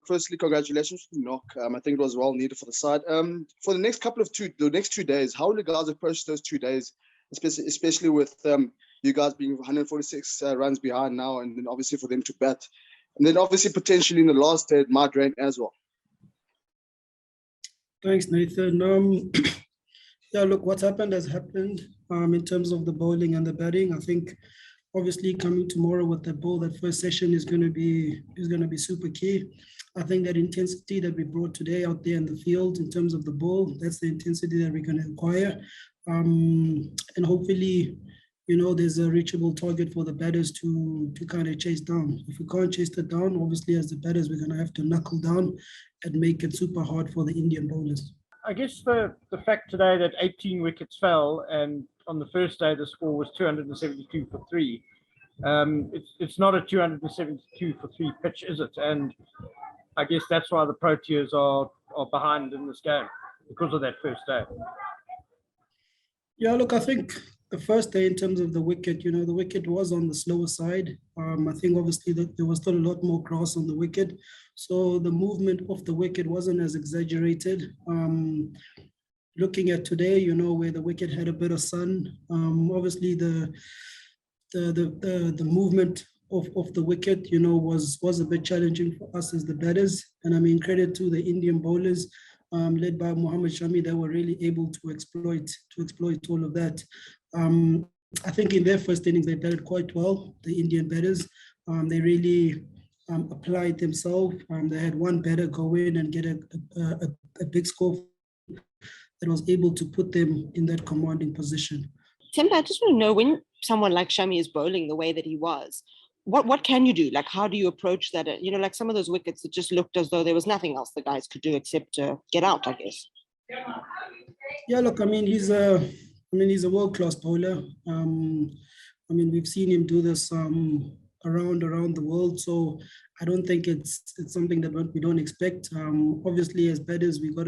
firstly, congratulations to Knock. I think it was well needed for the side. For the next the next 2 days, how will you guys approach those 2 days, especially with you guys being 146 runs behind now, and then obviously for them to bat, and then obviously potentially in the last day it might rain as well. Thanks, Nathan. Yeah, look, what's happened has happened. In terms of the bowling and the batting, I think obviously coming tomorrow with the ball, that first session is going to be super key. I think that intensity that we brought today out there in the field in terms of the ball, that's the intensity that we're going to acquire, and hopefully, there's a reachable target for the batters to kind of chase down. If we can't chase it down, obviously as the batters, we're going to have to knuckle down and make it super hard for the Indian bowlers. I guess the fact today that 18 wickets fell, and on the first day the score was 272 for 3. It's not a 272 for 3 pitch, is it? And I guess that's why the Proteas are behind in this game, because of that first day. Yeah, look, I think the first day in terms of the wicket, the wicket was on the slower side. I think obviously that there was still a lot more grass on the wicket. So the movement of the wicket wasn't as exaggerated. Looking at today, where the wicket had a bit of sun, obviously the movement of the wicket, was a bit challenging for us as the batters. And I mean, credit to the Indian bowlers, led by Mohammad Shami, that were really able to exploit all of that. I think in their first innings, they batted quite well, the Indian batters. They really applied themselves. They had one batter go in and get a big score that was able to put them in that commanding position. Temba, I just want to know, when someone like Shami is bowling the way that he was, what can you do? Like, how do you approach that? Like some of those wickets, it just looked as though there was nothing else the guys could do except get out, I guess. Yeah, look, I mean, he's a world-class bowler. We've seen him do this around the world, so I don't think it's something that we don't expect. Obviously, as batters, we got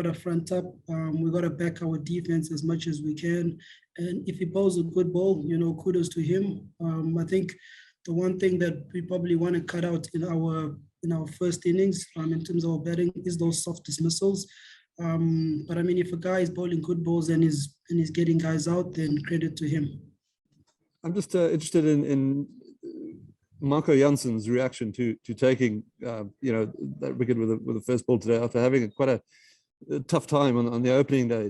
to front up. We got to back our defense as much as we can. And if he bowls a good ball, kudos to him. I think the one thing that we probably want to cut out in our first innings, in terms of our batting, is those soft dismissals. But I mean, if a guy is bowling good balls and is getting guys out, then credit to him. I'm just interested in Marco Janssen's reaction to taking that wicket with the first ball today after having quite a tough time on the opening day.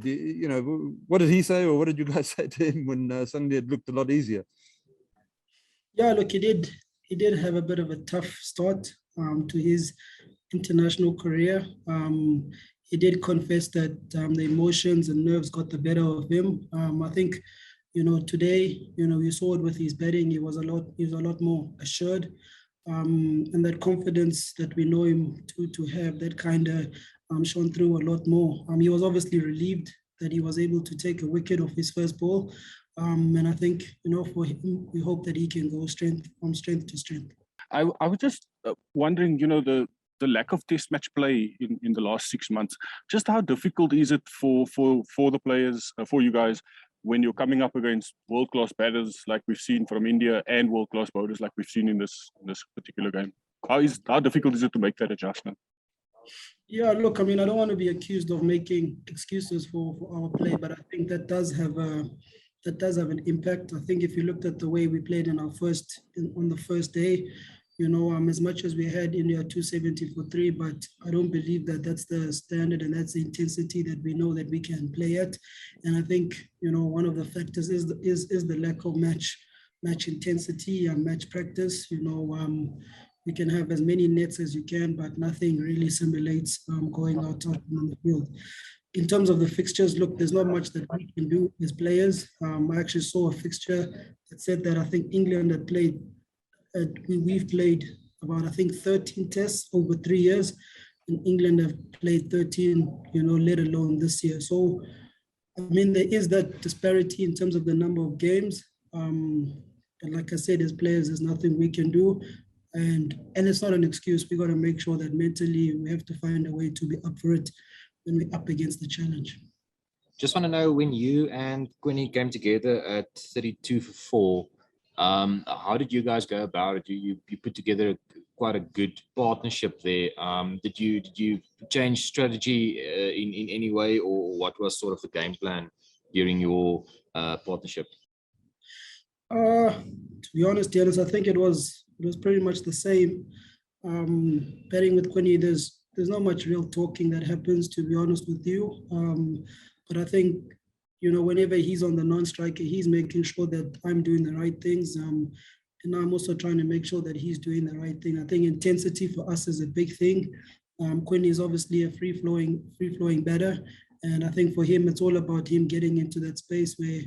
What did he say, or what did you guys say to him when suddenly it looked a lot easier? Yeah, look, he did have a bit of a tough start to his international career. He did confess that the emotions and nerves got the better of him. I think, today, you saw it with his batting. He was a lot more assured, and that confidence that we know him to have, that kind of shone through a lot more. He was obviously relieved that he was able to take a wicket off his first ball, and I think, for him, we hope that he can go from strength to strength. I was just wondering, the lack of test match play in the last 6 months, just how difficult is it for the players, for you guys, when you're coming up against world-class batters like we've seen from India and world-class bowlers like we've seen in this particular game? How difficult is it to make that adjustment? Yeah, look, I don't want to be accused of making excuses for our play, but I think that does have an impact. I think if you looked at the way we played on the first day, as much as we had India 270 for 3, but I don't believe that that's the standard and that's the intensity that we know that we can play at. And I think, one of the factors is the lack of match intensity and match practice. You can have as many nets as you can, but nothing really simulates going out on the field. In terms of the fixtures, look, there's not much that we can do as players. I actually saw a fixture that said that I think England had played, we've played about, I think, 13 tests over 3 years, and England have played 13, let alone this year. So, there is that disparity in terms of the number of games. But like I said, as players, there's nothing we can do. And it's not an excuse. We got to make sure that mentally we have to find a way to be up for it when we're up against the challenge. Just want to know, when you and Quinny came together at 32 for 4, how did you guys go about it? You put together quite a good partnership there. Did you change strategy in any way, or what was sort of the game plan during your partnership? To be honest, Dennis, I think it was pretty much the same. Betting with Quinny, there's not much real talking that happens, to be honest with you. But I think, whenever he's on the non-striker, he's making sure that I'm doing the right things. And I'm also trying to make sure that he's doing the right thing. I think intensity for us is a big thing. Quinny is obviously a free-flowing batter. And I think for him, it's all about him getting into that space where,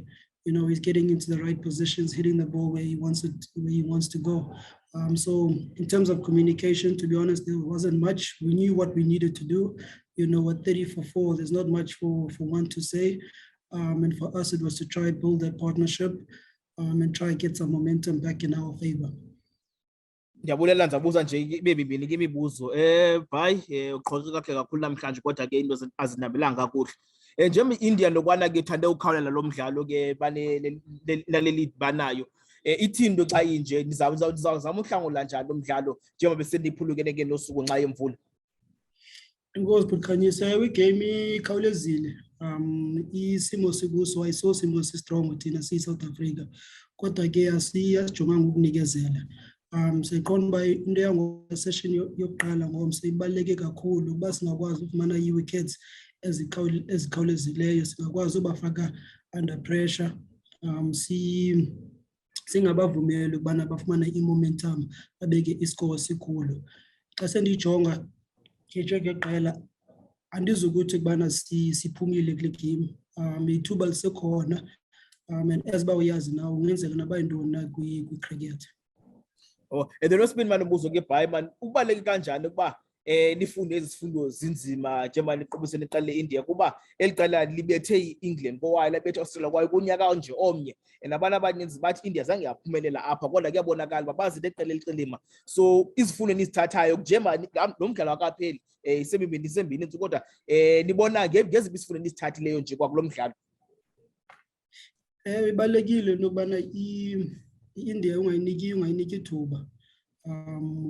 he's getting into the right positions, hitting the ball where he wants to go. So in terms of communication, to be honest, there wasn't much. We knew what we needed to do. At 30 for 4, there's not much for one to say. And for us, it was to try and build that partnership and try and get some momentum back in our favor. Ndiyabulela ndizabuza nje bebibini imibuzo bhayi uqhoshe kahle kakhulu namhlanje kodwa ke into azinabelanga kakuhle njengoba iIndia lokwana ke thande ukhawulela lo mdlalo ke baleli banayo ithini xa inje nizawuzama uhlangula njani lo mdlalo njengoba beseniphulukene ke nosuku nxa yemvula. Inkosi Bukhanyisa, igame ikhawulezile. Isimo sikuso ayisosimo sistrong thina siyi-South Africa kodwa ke asijonganga ukunikezela. Siqonda uba into yango-session yokuqala ngomso ibaluleke kakhulu uba singakwazi ukufumana ii-wickets ezikhawulezileyo, singakwazi ubafaka under pressure, singabavumeli ukubana bafumane i-momentum babeke isikoro sikhulu. Xa sendiyijonga ngeqela andizukuthi kubana siphumile kule game. Ithuba lisekhona and as uba uyazi nawo ungenzeka naba yintoni na kwi-cricket. And the Rosman man ubuzo ke bhayi man ubaleke kanjani ukuba nifunde izifundo zinzima njengoba niqobisene iqala leIndia kuba eliqala libethe iEngland kwaye labethe Australia kwaye kunyaka nje omnye and abantu abaninzi bathi India zange yaphumelela apha kodwa kuyabonakala uba bazile iqela eliqilima. So izifundo nizithathayo njengoba lo mdlalo akapheli sembini kodwa nibona ngeziphi izifundo nizithathileyo nje kwakulo mdlalo. Ibalekile nokubana iIndia ungayiniki ithuba.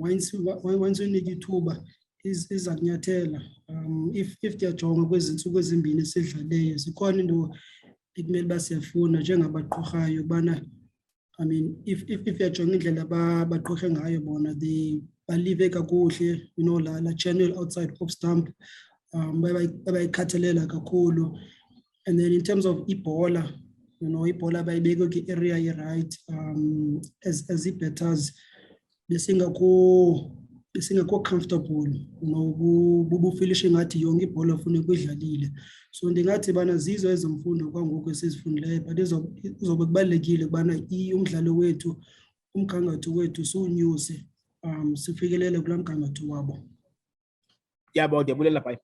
Once unika ithuba iza kunyathela. If ndiyajonga kwezi ntsuku ezimbini esidlaleyo zikhona into ekumele uba siyafuna njengabaqorhayo ubana if uyajonga indlela baqorhe ngayo bona balive kakuhle la channel outside off stump babayikhathalela kakhulu. And then in terms of ibhola, ibhola bayibeke kwi-area ye-right, as ii-batters besingakho comfortable, bubufilishe ngathi yonke ibhola funeka uyidlalile. So ndingathi bana zizo ezimfundo kwangoku esizifundileyo but izobe kubalulekile ukubana umdlalo wethu, umgangatho wethu siwunyuse sifikelele kulaa mgangatho wabo. Ndiyabulela bhayi.